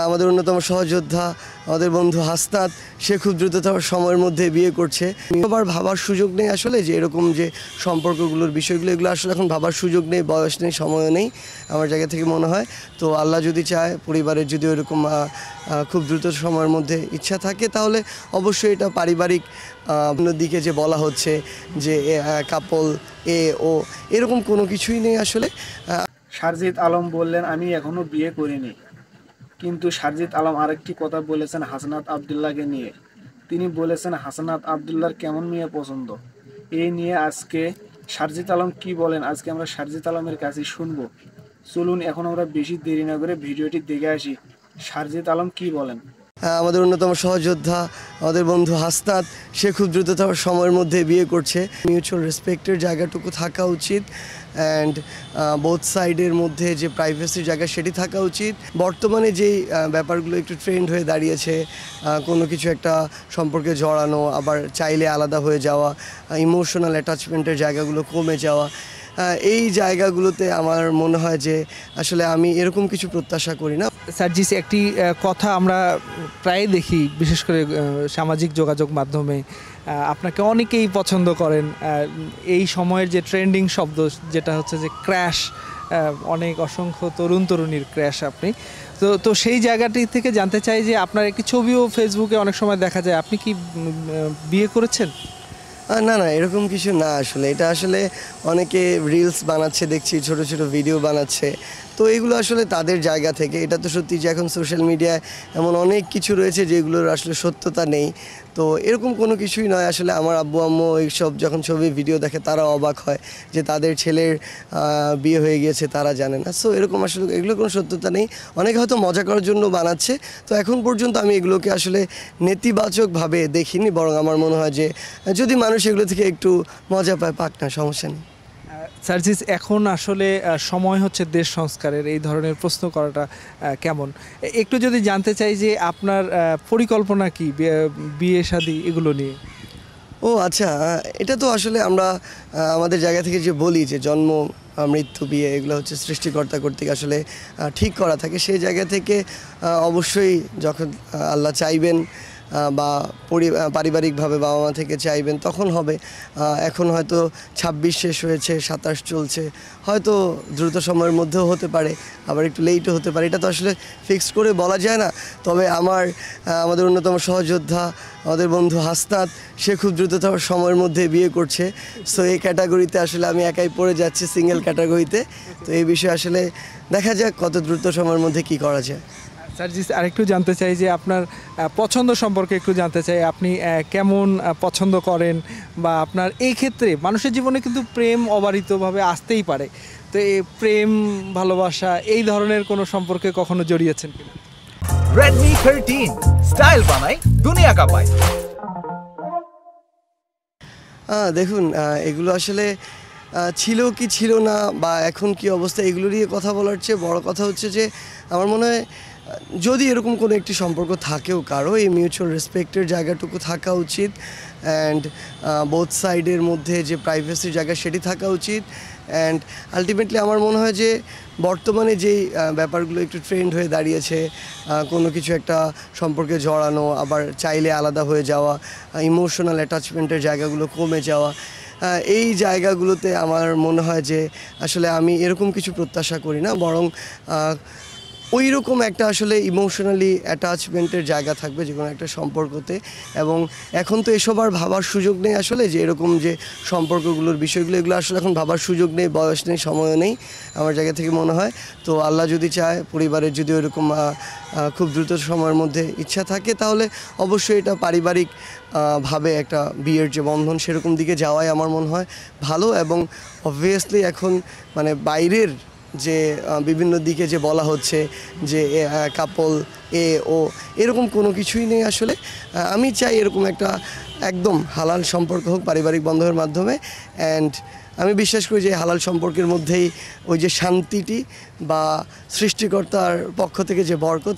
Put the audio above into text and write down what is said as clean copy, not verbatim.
আমাদের অন্যতম সহযোদ্ধা আমাদের বন্ধু হাসনাত সে খুব দ্রুততম সময়ের মধ্যে বিয়ে করছে। আবার ভাবার সুযোগ নেই আসলে যে এরকম যে সম্পর্কগুলোর বিষয়গুলো এগুলো আসলে এখন ভাবার সুযোগ নেই, বয়স নেই, সময়ও নেই আমার জায়গা থেকে মনে হয়। তো আল্লাহ যদি চায়, পরিবারের যদি ওইরকম খুব দ্রুত সময়ের মধ্যে ইচ্ছা থাকে, তাহলে অবশ্যই এটা পারিবারিক দিকে যে বলা হচ্ছে যে কাপল ও এরকম কোনো কিছুই নেই আসলে। সারজিদ আলম বললেন, আমি এখনো বিয়ে করিনি। কিন্তু সারজিদ আলম আরেকটি কথা বলেছেন হাসনাত আবদুল্লাহকে নিয়ে। তিনি বলেছেন হাসনাত আবদুল্লাহর কেমন মেয়ে পছন্দ। এই নিয়ে আজকে সারজিদ আলম কি বলেন আজকে আমরা সারজিদ আলমের কাছে শুনবো। চলুন এখন আমরা বেশি দেরি না করে ভিডিওটি দেখে আসি সারজিদ আলম কি বলেন। আমাদের অন্যতম সহযোদ্ধা আমাদের বন্ধু হাসনাত সে খুব দ্রুততম সময়ের মধ্যে বিয়ে করছে। মিউচুয়াল রেসপেক্টের জায়গাটুকু থাকা উচিত অ্যান্ড বোথ সাইডের মধ্যে যে প্রাইভেসির জায়গা সেটি থাকা উচিত। বর্তমানে যেই ব্যাপারগুলো একটু ট্রেন্ড হয়ে দাঁড়িয়েছে, কোনো কিছু একটা সম্পর্কে জড়ানো, আবার চাইলে আলাদা হয়ে যাওয়া, ইমোশনাল অ্যাটাচমেন্টের জায়গাগুলো কমে যাওয়া, এই জায়গাগুলোতে আমার মনে হয় যে আসলে আমি এরকম কিছু প্রত্যাশা করি না। সার্জিস, একটি কথা আমরা প্রায় দেখি, বিশেষ করে সামাজিক যোগাযোগ মাধ্যমে আপনাকে অনেকেই পছন্দ করেন। এই সময়ের যে ট্রেন্ডিং শব্দ যেটা হচ্ছে যে ক্র্যাশ, অনেক অসংখ্য তরুণ তরুণীর ক্র্যাশ আপনি। তো সেই জায়গাটি থেকে জানতে চাই যে আপনার একটি ছবিও ফেসবুকে অনেক সময় দেখা যায়, আপনি কি বিয়ে করেছেন? না না, এরকম কিছু না আসলে। এটা আসলে অনেকে রিলস বানাচ্ছে দেখছি, ছোট ছোট ভিডিও বানাচ্ছে। তো এগুলো আসলে তাদের জায়গা থেকে। এটা তো সত্যি যে এখন সোশ্যাল মিডিয়ায় এমন অনেক কিছু রয়েছে যেগুলোর আসলে সত্যতা নেই। তো এরকম কোনো কিছুই নয় আসলে। আমার আব্বু আম্মু এইসব যখন ছবি ভিডিও দেখে তারা অবাক হয় যে তাদের ছেলের বিয়ে হয়ে গিয়েছে, তারা জানে না। সো এরকম আসলে এগুলোর কোনো সত্যতা নেই। অনেকে হয়তো মজা করার জন্য বানাচ্ছে। তো এখন পর্যন্ত আমি এগুলোকে আসলে নেতিবাচকভাবে দেখিনি, বরং আমার মনে হয় যে যদি মানুষ এগুলো থেকে একটু মজা পায়, পাক না, সমস্যা নেই। সার্জিস, এখন আসলে সময় হচ্ছে দেশ সংস্কারের, এই ধরনের প্রশ্ন করাটা কেমন? একটু যদি জানতে চাই যে আপনার পরিকল্পনা কি বিয়ে শাদী এগুলো নিয়ে? ও আচ্ছা, এটা তো আসলে আমরা আমাদের জায়গা থেকে যে বলি যে জন্ম, মৃত্যু, বিয়ে এগুলো হচ্ছে সৃষ্টিকর্তা কর্তৃক আসলে ঠিক করা থাকে। সেই জায়গা থেকে অবশ্যই যখন আল্লাহ চাইবেন বা পারিবারিকভাবে বাবা মা থেকে চাইবেন তখন হবে। এখন হয়তো 26 শেষ হয়েছে, 27 চলছে, হয়তো দ্রুত সময়ের মধ্যেও হতে পারে, আবার একটু লেটও হতে পারে। এটা তো আসলে ফিক্সড করে বলা যায় না। তবে আমাদের অন্যতম সহযোদ্ধা আমাদের বন্ধু হাসনাত সে খুব দ্রুততম সময়ের মধ্যে বিয়ে করছে। সো এই ক্যাটাগরিতে আসলে আমি একাই পড়ে যাচ্ছি, সিঙ্গেল ক্যাটাগরিতে। তো এই বিষয়ে আসলে দেখা যাক কত দ্রুত সময়ের মধ্যে কি করা যায়। সার্জিস, আরেকটু জানতে চাই যে আপনার পছন্দ সম্পর্কে একটু জানতে চাই। আপনি কেমন পছন্দ করেন, বা আপনার এই ক্ষেত্রে মানুষের জীবনে কিন্তু প্রেম অবারিতভাবে আসতেই পারে। তো এই প্রেম, ভালোবাসা এই ধরনের কোনো সম্পর্কে কখনো জড়িয়েছেন কিনা? Redmi 13 স্টাইল বানাই দুনিয়া কাঁপায়। দেখুন, এগুলো আসলে ছিল কি ছিল না বা এখন কি অবস্থা, এগুলো নিয়ে কথা বলার চেয়ে বড় কথা হচ্ছে যে আমার মনে হয় যদি এরকম কোনো একটি সম্পর্ক থাকেও কারো, এই মিউচুয়াল রেসপেক্টের জায়গাটুকু থাকা উচিত অ্যান্ড বোথ সাইডের মধ্যে যে প্রাইভেসির জায়গা সেটি থাকা উচিত। অ্যান্ড আলটিমেটলি আমার মনে হয় যে বর্তমানে যেই ব্যাপারগুলো একটু ট্রেন্ড হয়ে দাঁড়িয়েছে, কোনো কিছু একটা সম্পর্কে জড়ানো, আবার চাইলে আলাদা হয়ে যাওয়া, ইমোশনাল অ্যাটাচমেন্টের জায়গাগুলো কমে যাওয়া, এই জায়গাগুলোতে আমার মনে হয় যে আসলে আমি এরকম কিছু প্রত্যাশা করি না, বরং ওই রকম একটা আসলে ইমোশনালি অ্যাটাচমেন্টের জায়গা থাকবে যে কোনো একটা সম্পর্কতে। এবং এখন তো এসব আর ভাবার সুযোগ নেই আসলে যে এরকম যে সম্পর্কগুলোর বিষয়গুলো এগুলো আসলে এখন ভাবার সুযোগ নেই, বয়স নেই, সময়ও নেই আমার জায়গা থেকে মনে হয়। তো আল্লাহ যদি চায়, পরিবারের যদি ওইরকম খুব দ্রুত সময়ের মধ্যে ইচ্ছা থাকে, তাহলে অবশ্যই এটা পারিবারিক ভাবে একটা বিয়ের যে বন্ধন সেরকম দিকে যাওয়াই আমার মনে হয় ভালো। এবং অবভিয়াসলি এখন মানে বাইরের যে বিভিন্ন দিকে যে বলা হচ্ছে যে কাপল ও এরকম কোনো কিছুই নেই আসলে। আমি চাই এরকম একটা একদম হালাল সম্পর্ক হোক পারিবারিক বন্ধনের মাধ্যমে। অ্যান্ড আমি বিশ্বাস করি যে হালাল সম্পর্কের মধ্যেই ওই যে শান্তিটি বা সৃষ্টিকর্তার পক্ষ থেকে যে বরকত